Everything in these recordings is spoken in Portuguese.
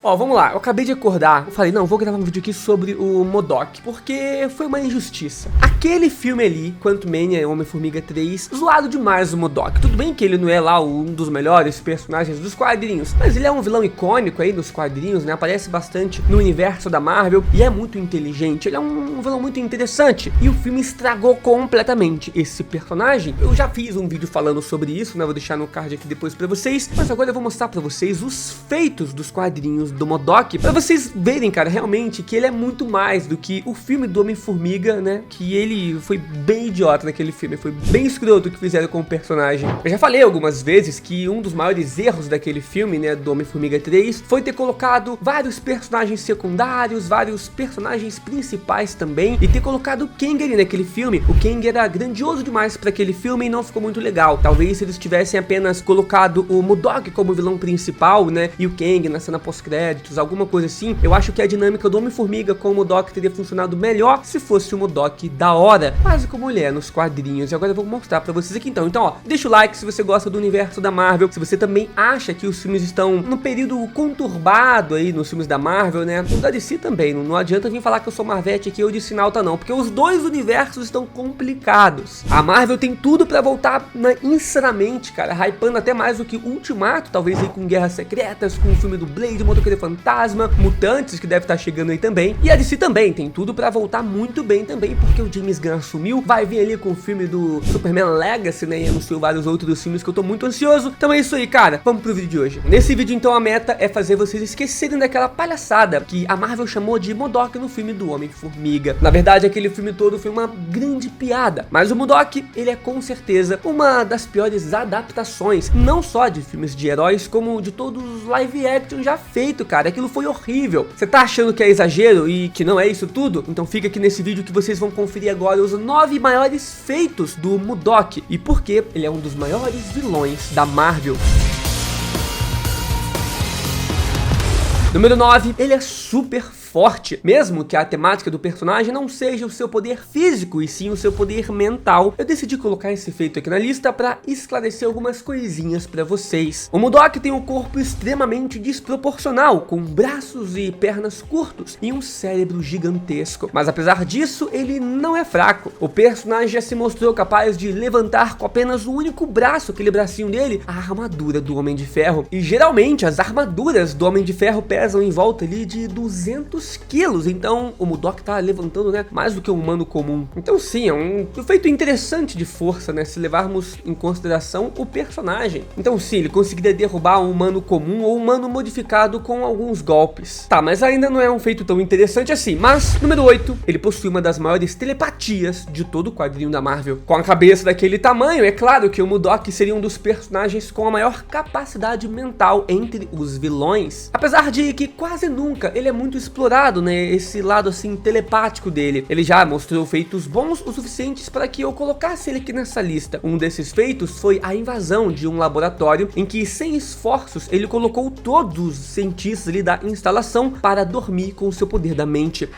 Ó, vamos lá, eu acabei de acordar, eu falei, não, vou gravar um vídeo aqui sobre o MODOK, porque foi uma injustiça. Aquele filme ali, Quantumania, Homem-Formiga 3, zoado demais o MODOK. Tudo bem que ele não é lá um dos melhores personagens dos quadrinhos, mas ele é um vilão icônico aí nos quadrinhos, né, aparece bastante no universo da Marvel e é muito inteligente, ele é um vilão muito interessante. E o filme estragou completamente esse personagem. Eu já fiz um vídeo falando sobre isso, né, vou deixar no card aqui depois pra vocês, mas agora eu vou mostrar pra vocês os feitos dos quadrinhos do MODOK, pra vocês verem, cara, realmente que ele é muito mais do que o filme do Homem-Formiga, né, que ele foi bem idiota naquele filme, foi bem escroto o que fizeram com o personagem. Eu já falei algumas vezes que um dos maiores erros daquele filme, né, do Homem-Formiga 3, foi ter colocado vários personagens secundários, vários personagens principais também, e ter colocado o Kang ali naquele filme. O Kang era grandioso demais pra aquele filme e não ficou muito legal. Talvez se eles tivessem apenas colocado o MODOK como vilão principal, né, e o Kang na cena pós-créditos, alguma coisa assim, eu acho que a dinâmica do Homem-Formiga com o MODOK teria funcionado melhor se fosse o MODOK da hora, quase como ele é nos quadrinhos. E agora eu vou mostrar pra vocês aqui então, ó, deixa o like se você gosta do universo da Marvel, se você também acha que os filmes estão no período conturbado aí nos filmes da Marvel, né, no da DC também, não adianta vir falar que eu sou Marvete aqui ou de Sinalta não, porque os dois universos estão complicados. A Marvel tem tudo pra voltar insanamente, cara, hypando até mais do que Ultimato, talvez aí com Guerras Secretas, com o filme do Blade, Motoqueiro Fantasma, Mutantes, que deve estar chegando aí também. E a DC também tem tudo pra voltar muito bem também, porque o James Gunn assumiu, vai vir ali com o filme do Superman Legacy, né, e anunciou vários outros filmes que eu tô muito ansioso. Então é isso aí, cara, vamos pro vídeo de hoje. Nesse vídeo, então, a meta é fazer vocês esquecerem daquela palhaçada que a Marvel chamou de MODOK no filme do Homem-Formiga. Na verdade, aquele filme todo foi uma grande piada, mas o MODOK, ele é com certeza uma das piores adaptações, não só de filmes de heróis, como de todos os live action já feitos, cara. Aquilo foi horrível. Você tá achando que é exagero e que não é isso tudo? Então fica aqui nesse vídeo que vocês vão conferir agora os 9 maiores feitos do MODOK e por que ele é um dos maiores vilões da Marvel. Número 9, ele é super forte, mesmo que a temática do personagem não seja o seu poder físico e sim o seu poder mental. Eu decidi colocar esse feito aqui na lista para esclarecer algumas coisinhas para vocês. O MODOK tem um corpo extremamente desproporcional, com braços e pernas curtos e um cérebro gigantesco, mas apesar disso ele não é fraco. O personagem já se mostrou capaz de levantar com apenas um único braço, aquele bracinho dele, a armadura do Homem de Ferro, e geralmente as armaduras do Homem de Ferro pesam em volta ali de 200 quilos, então o MODOK tá levantando, né, mais do que um humano comum. Então sim, é um feito interessante de força, né, se levarmos em consideração o personagem. Então sim, ele conseguiria derrubar um humano comum ou um humano modificado com alguns golpes. Tá, mas ainda não é um feito tão interessante assim. Mas, número 8, ele possui uma das maiores telepatias de todo o quadrinho da Marvel. Com a cabeça daquele tamanho, é claro que o MODOK seria um dos personagens com a maior capacidade mental entre os vilões. Apesar de que quase nunca ele é muito explorado, né, esse lado assim telepático dele. Ele já mostrou feitos bons o suficientes para que eu colocasse ele aqui nessa lista. Um desses feitos foi a invasão de um laboratório em que, sem esforços, ele colocou todos os cientistas ali da instalação para dormir com o seu poder da mente.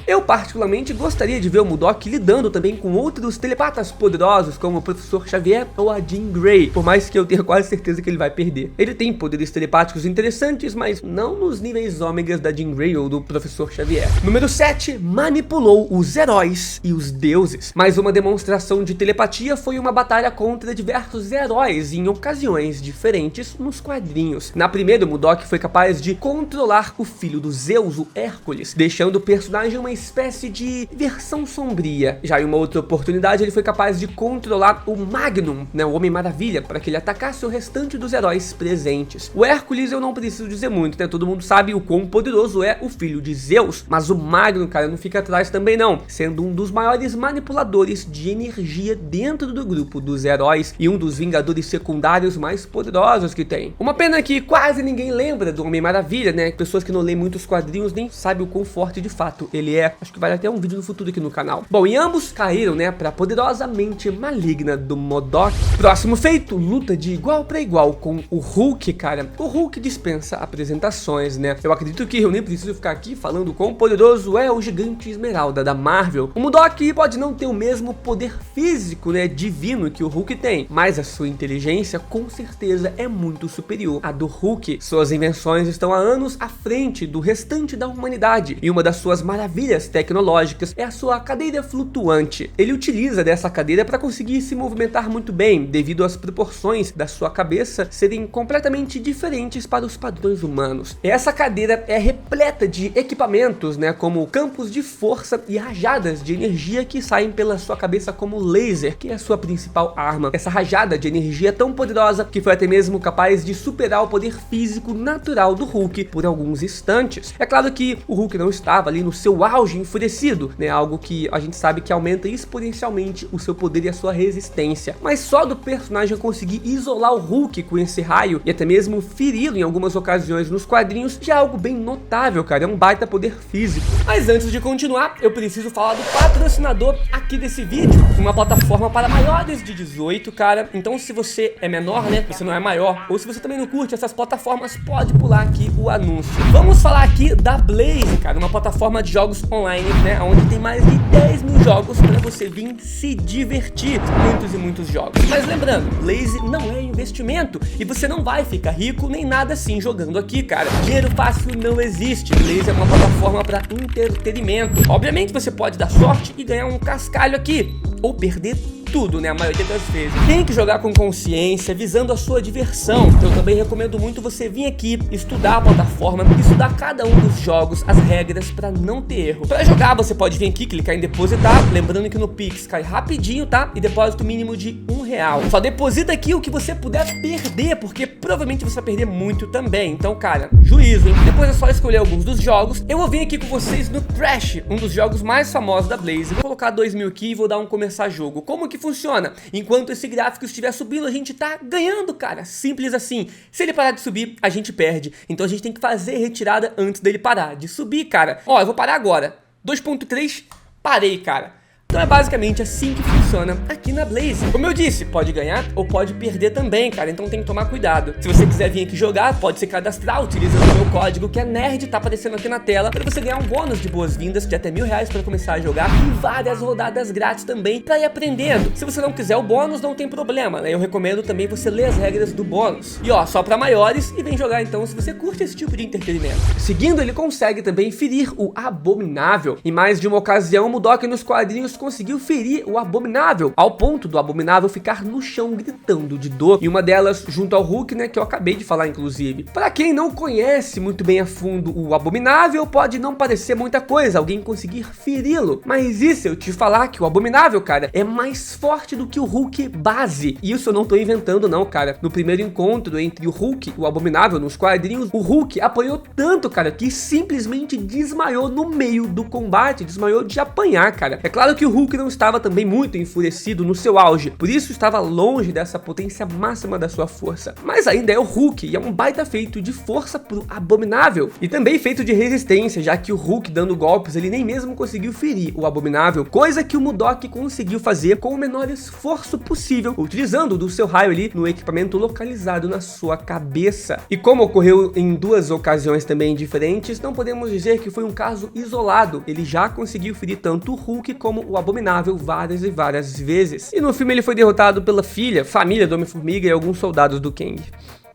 Eu particularmente gostaria de ver o MODOK lidando também com outros telepatas poderosos, como o Professor Xavier ou a Jean Grey, por mais que eu tenha quase certeza que ele vai perder. Ele tem poderes telepáticos interessantes, mas não nos níveis ômegas da Jean Grey ou do Professor Xavier. Número 7, manipulou os heróis e os deuses. Mais uma demonstração de telepatia foi uma batalha contra diversos heróis em ocasiões diferentes nos quadrinhos. Na primeira, o MODOK foi capaz de controlar o filho do Zeus, o Hércules, deixando o personagem uma espécie de versão sombria. Já em uma outra oportunidade, ele foi capaz de controlar o Magnum, né, o Homem-Maravilha, para que ele atacasse o restante dos heróis presentes. O Hércules eu não preciso dizer muito, né, todo mundo sabe o quão poderoso é o filho de Zeus, mas o Magnum, cara, não fica atrás também não, sendo um dos maiores manipuladores de energia dentro do grupo dos heróis e um dos vingadores secundários mais poderosos que tem. Uma pena que quase ninguém lembra do Homem-Maravilha, né, pessoas que não leem muitos quadrinhos nem sabem o quão forte de fato ele é. acho que vale até um vídeo no futuro aqui no canal. Bom, e ambos caíram, né, pra poderosa mente maligna do MODOK. Próximo feito, luta de igual pra igual com o Hulk, cara. O Hulk dispensa apresentações, né? Eu acredito que eu nem preciso ficar aqui falando quão poderoso é o Gigante Esmeralda da Marvel. O MODOK pode não ter o mesmo poder físico, né, divino que o Hulk tem, mas a sua inteligência com certeza é muito superior à do Hulk. Suas invenções estão há anos à frente do restante da humanidade, e uma das suas maravilhas tecnológicas é a sua cadeira flutuante. Ele utiliza dessa cadeira para conseguir se movimentar muito bem, devido às proporções da sua cabeça serem completamente diferentes para os padrões humanos. Essa cadeira é repleta de equipamentos, né, como campos de força e rajadas de energia que saem pela sua cabeça como laser, que é a sua principal arma. Essa rajada de energia é tão poderosa que foi até mesmo capaz de superar o poder físico natural do Hulk por alguns instantes. É claro que o Hulk não estava ali no seu auge enfurecido, né, algo que a gente sabe que aumenta exponencialmente o seu poder e a sua resistência, mas só do personagem conseguir isolar o Hulk com esse raio e até mesmo feri-lo em algumas ocasiões nos quadrinhos já é algo bem notável, cara, é um baita poder físico. Mas antes de continuar, eu preciso falar do patrocinador aqui desse vídeo, uma plataforma para maiores de 18, cara. Então se você é menor, né, você não é maior, ou se você também não curte essas plataformas, pode pular aqui o anúncio. Vamos falar aqui da Blaze, cara, uma plataforma de jogos online, né, onde tem mais de 10 mil jogos para você vir se divertir, muitos e muitos jogos. Mas lembrando, Blaze não é investimento e você não vai ficar rico nem nada assim jogando aqui, cara. Dinheiro fácil não existe. Blaze é uma plataforma para entretenimento. Obviamente você pode dar sorte e ganhar um cascalho aqui, ou perder tudo, né, a maioria das vezes. Tem que jogar com consciência, visando a sua diversão. Então eu também recomendo muito você vir aqui, estudar a plataforma, estudar cada um dos jogos, as regras, pra não ter erro. Pra jogar você pode vir aqui, clicar em depositar, lembrando que no Pix cai rapidinho, tá? E depósito mínimo de R$1. Só deposita aqui o que você puder perder, porque provavelmente você vai perder muito também. Então, cara, juízo, hein? Depois é só escolher alguns dos jogos. Eu vou vir aqui com vocês no Crash, um dos jogos mais famosos da Blaze. Vou colocar 2.000 aqui e vou dar um começar jogo. Como que funciona? Enquanto esse gráfico estiver subindo, a gente tá ganhando, cara. Simples assim. Se ele parar de subir, a gente perde. Então a gente tem que fazer retirada antes dele parar de subir, cara. Ó, eu vou parar agora. 2.3, parei, cara. Então é basicamente assim que funciona aqui na Blaze. Como eu disse, pode ganhar ou pode perder também, cara, então tem que tomar cuidado. Se você quiser vir aqui jogar, pode se cadastrar utilizando o meu código, que é NERD, tá aparecendo aqui na tela, para você ganhar um bônus de boas-vindas de até R$1.000 para começar a jogar e várias rodadas grátis também para ir aprendendo. Se você não quiser o bônus, não tem problema, né? Eu recomendo também você ler as regras do bônus. E ó, só para maiores, e vem jogar então se você curte esse tipo de entretenimento. Seguindo, ele consegue também ferir o Abominável. Em mais de uma ocasião, o MODOK nos quadrinhos conseguiu ferir o Abominável, ao ponto do Abominável ficar no chão gritando de dor, e uma delas junto ao Hulk, né, que eu acabei de falar inclusive. Para quem não conhece muito bem a fundo o Abominável, pode não parecer muita coisa alguém conseguir feri-lo, mas isso eu te falar que o Abominável, cara, é mais forte do que o Hulk base. E isso eu não tô inventando não, cara. No primeiro encontro entre o Hulk e o Abominável nos quadrinhos, o Hulk apanhou tanto, cara, que simplesmente desmaiou no meio do combate, desmaiou de apanhar, cara. É claro que o Hulk não estava também muito enfurecido no seu auge, por isso estava longe dessa potência máxima da sua força. Mas ainda é o Hulk e é um baita feito de força pro Abominável. E também feito de resistência, já que o Hulk dando golpes, ele nem mesmo conseguiu ferir o Abominável, coisa que o MODOK conseguiu fazer com o menor esforço possível, utilizando do seu raio ali no equipamento localizado na sua cabeça. E como ocorreu em duas ocasiões também diferentes, não podemos dizer que foi um caso isolado. Ele já conseguiu ferir tanto o Hulk como o Abominável várias e várias vezes. E no filme ele foi derrotado pela filha, família do Homem-Formiga e alguns soldados do Kang.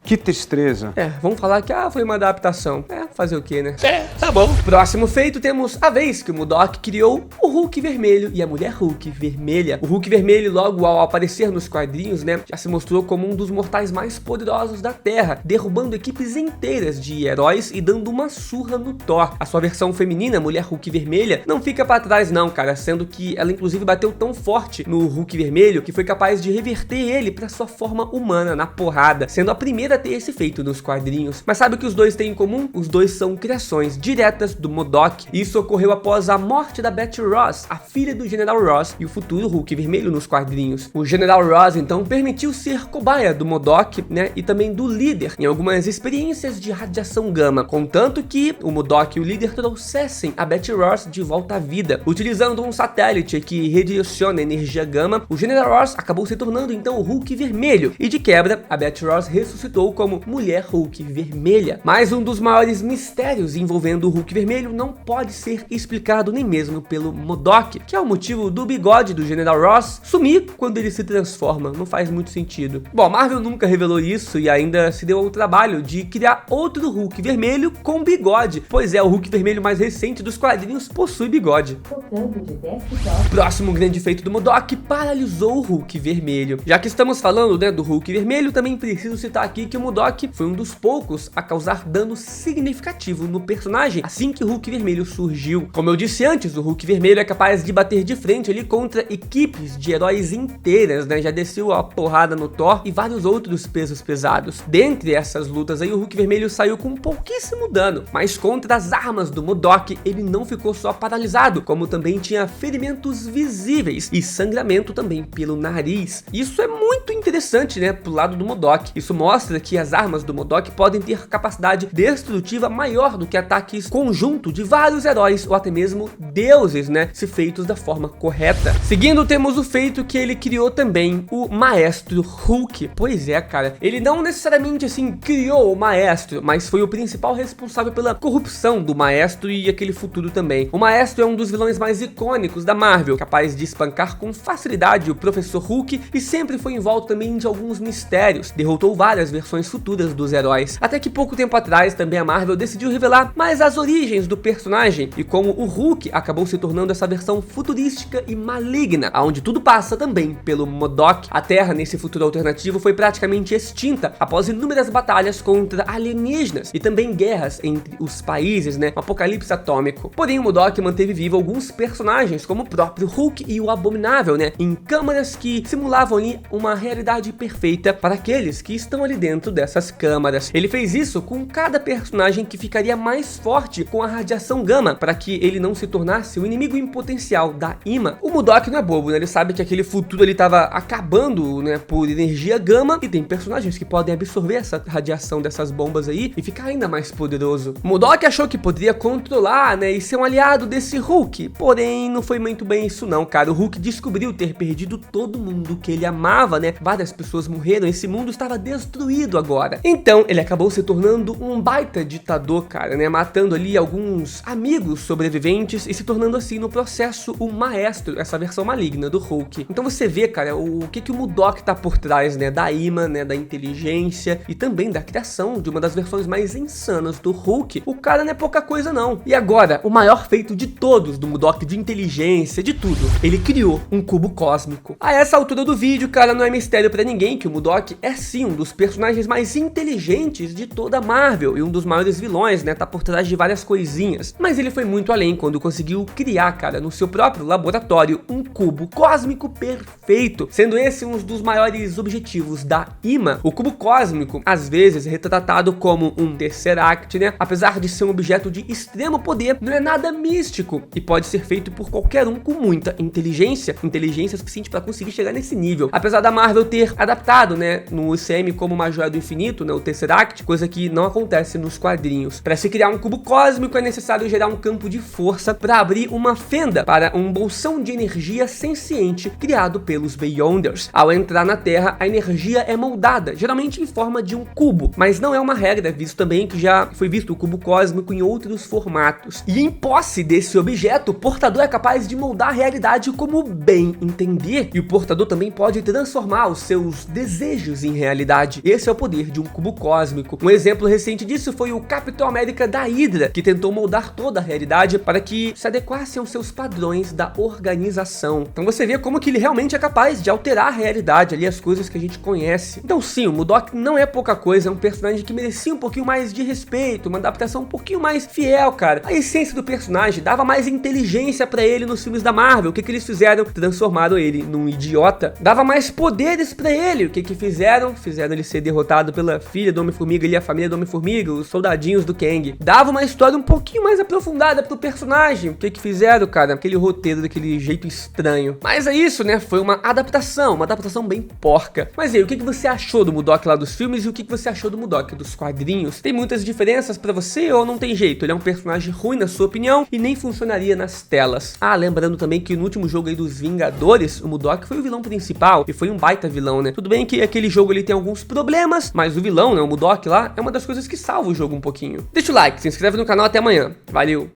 Que tristeza. Vamos falar que foi uma adaptação. Fazer o que, né? Tá bom. Próximo feito, temos a vez que o MODOK criou o Hulk vermelho e a mulher Hulk vermelha. O Hulk vermelho, logo ao aparecer nos quadrinhos, né, já se mostrou como um dos mortais mais poderosos da Terra, derrubando equipes inteiras de heróis e dando uma surra no Thor. A sua versão feminina, mulher Hulk vermelha, não fica pra trás não, cara, sendo que ela inclusive bateu tão forte no Hulk vermelho que foi capaz de reverter ele pra sua forma humana na porrada, sendo a primeira a ter esse feito nos quadrinhos. Mas sabe o que os dois têm em comum? Os dois pois são criações diretas do MODOK. Isso ocorreu após a morte da Betty Ross, a filha do General Ross e o futuro Hulk Vermelho nos quadrinhos. O General Ross então permitiu ser cobaia do MODOK, né, e também do líder em algumas experiências de radiação gama, contanto que o MODOK e o líder trouxessem a Betty Ross de volta à vida. Utilizando um satélite que redireciona a energia gama, o General Ross acabou se tornando então o Hulk Vermelho, e de quebra a Betty Ross ressuscitou como Mulher Hulk Vermelha. Mas um dos maiores mistérios envolvendo o Hulk Vermelho não pode ser explicado nem mesmo pelo MODOK, que é o motivo do bigode do General Ross sumir quando ele se transforma. Não faz muito sentido. Bom, a Marvel nunca revelou isso e ainda se deu ao trabalho de criar outro Hulk Vermelho com bigode, pois o Hulk Vermelho mais recente dos quadrinhos possui bigode. Próximo grande feito do MODOK: paralisou o Hulk Vermelho. Já que estamos falando, né, do Hulk Vermelho, também preciso citar aqui que o MODOK foi um dos poucos a causar dano significativo no personagem assim que o Hulk Vermelho surgiu. Como eu disse antes, o Hulk Vermelho é capaz de bater de frente ali contra equipes de heróis inteiras, né? Já desceu a porrada no Thor e vários outros pesos pesados. Dentre essas lutas aí, o Hulk Vermelho saiu com pouquíssimo dano, mas contra as armas do MODOK, ele não ficou só paralisado, como também tinha ferimentos visíveis e sangramento também pelo nariz. Isso é muito interessante, né, pro lado do MODOK. Isso mostra que as armas do MODOK podem ter capacidade destrutiva maior do que ataques conjunto de vários heróis ou até mesmo deuses, né, se feitos da forma correta. Seguindo, temos o feito que ele criou também, o Maestro Hulk. Pois é, cara, ele não necessariamente assim criou o Maestro, mas foi o principal responsável pela corrupção do Maestro e aquele futuro também. O Maestro é um dos vilões mais icônicos da Marvel, capaz de espancar com facilidade o Professor Hulk e sempre foi envolto também de alguns mistérios. Derrotou várias versões futuras dos heróis. Até que pouco tempo atrás também a Marvel decidiu revelar mais as origens do personagem e como o Hulk acabou se tornando essa versão futurística e maligna, onde tudo passa também pelo MODOK. A Terra nesse futuro alternativo foi praticamente extinta após inúmeras batalhas contra alienígenas e também guerras entre os países, né, um apocalipse atômico. Porém, o MODOK manteve vivo alguns personagens como o próprio Hulk e o Abominável, né, em câmaras que simulavam ali uma realidade perfeita para aqueles que estão ali dentro dessas câmaras. Ele fez isso com cada personagem que ficaria mais forte com a radiação gama, para que ele não se tornasse o inimigo em potencial da IMA. O MODOK não é bobo, né? Ele sabe que aquele futuro ele estava acabando, né, por energia gama, e tem personagens que podem absorver essa radiação dessas bombas aí e ficar ainda mais poderoso. O MODOK achou que poderia controlar, né, e ser um aliado desse Hulk, porém não foi muito bem isso não, cara. O Hulk descobriu ter perdido todo mundo que ele amava, né? Várias pessoas morreram, esse mundo estava destruído agora. Então ele acabou se tornando um baita ditador, cara, né, matando ali alguns amigos sobreviventes e se tornando assim no processo o Maestro, essa versão maligna do Hulk. Então você vê, cara, o que o MODOK tá por trás, né, da IMA, né, da inteligência e também da criação de uma das versões mais insanas do Hulk. O cara não é pouca coisa não. E agora, o maior feito de todos do MODOK, de inteligência, de tudo, ele criou um cubo cósmico. A essa altura do vídeo, cara, não é mistério pra ninguém que o MODOK é sim um dos personagens mais inteligentes de toda a Marvel e um dos maiores vilões, né, tá por trás de várias coisinhas. Mas ele foi muito além quando conseguiu criar, cara, no seu próprio laboratório, um cubo cósmico perfeito, sendo esse um dos maiores objetivos da IMA. O cubo cósmico, às vezes retratado como um Tesseract, né, apesar de ser um objeto de extremo poder, não é nada místico e pode ser feito por qualquer um com muita inteligência suficiente para conseguir chegar nesse nível. Apesar da Marvel ter adaptado, né, no UCM como uma joia do infinito, né, o Tesseract, coisa que não acontece nos quadrinhos. Para se criar um cubo cósmico é necessário gerar um campo de força para abrir uma fenda para um bolsão de energia senciente criado pelos Beyonders. Ao entrar na Terra, a energia é moldada, geralmente em forma de um cubo, mas não é uma regra, visto também que já foi visto o cubo cósmico em outros formatos. E em posse desse objeto, o portador é capaz de moldar a realidade como bem entender, e o portador também pode transformar os seus desejos em realidade. Esse é o poder de um cubo cósmico. Um exemplo recente disso foi o Capitão América da Hydra, que tentou moldar toda a realidade para que se adequasse aos seus padrões da organização. Então você vê como que ele realmente é capaz de alterar a realidade ali, as coisas que a gente conhece. Então sim, o MODOK não é pouca coisa, é um personagem que merecia um pouquinho mais de respeito, uma adaptação um pouquinho mais fiel, cara. A essência do personagem dava mais inteligência pra ele nos filmes da Marvel. O que eles fizeram? Transformaram ele num idiota. Dava mais poderes pra ele. O que fizeram? Fizeram ele ser derrotado pela filha do Homem-Formiga e a família do Homem-Formiga, os soldadinhos namoradinhos do Kang. Dava uma história um pouquinho mais aprofundada pro personagem. O que que fizeram, cara? Aquele roteiro daquele jeito estranho. Mas é isso, né? Foi uma adaptação bem porca. Mas aí, o que que você achou do MODOK lá dos filmes e o que que você achou do MODOK dos quadrinhos? Tem muitas diferenças pra você ou não tem jeito? Ele é um personagem ruim na sua opinião e nem funcionaria nas telas. Ah, lembrando também que no último jogo aí dos Vingadores, o MODOK foi o vilão principal e foi um baita vilão, né? Tudo bem que aquele jogo ele tem alguns problemas, mas o vilão, né, o MODOK lá, é uma das coisas que salva o jogo um pouquinho. Deixa o like, se inscreve no canal, até amanhã. Valeu!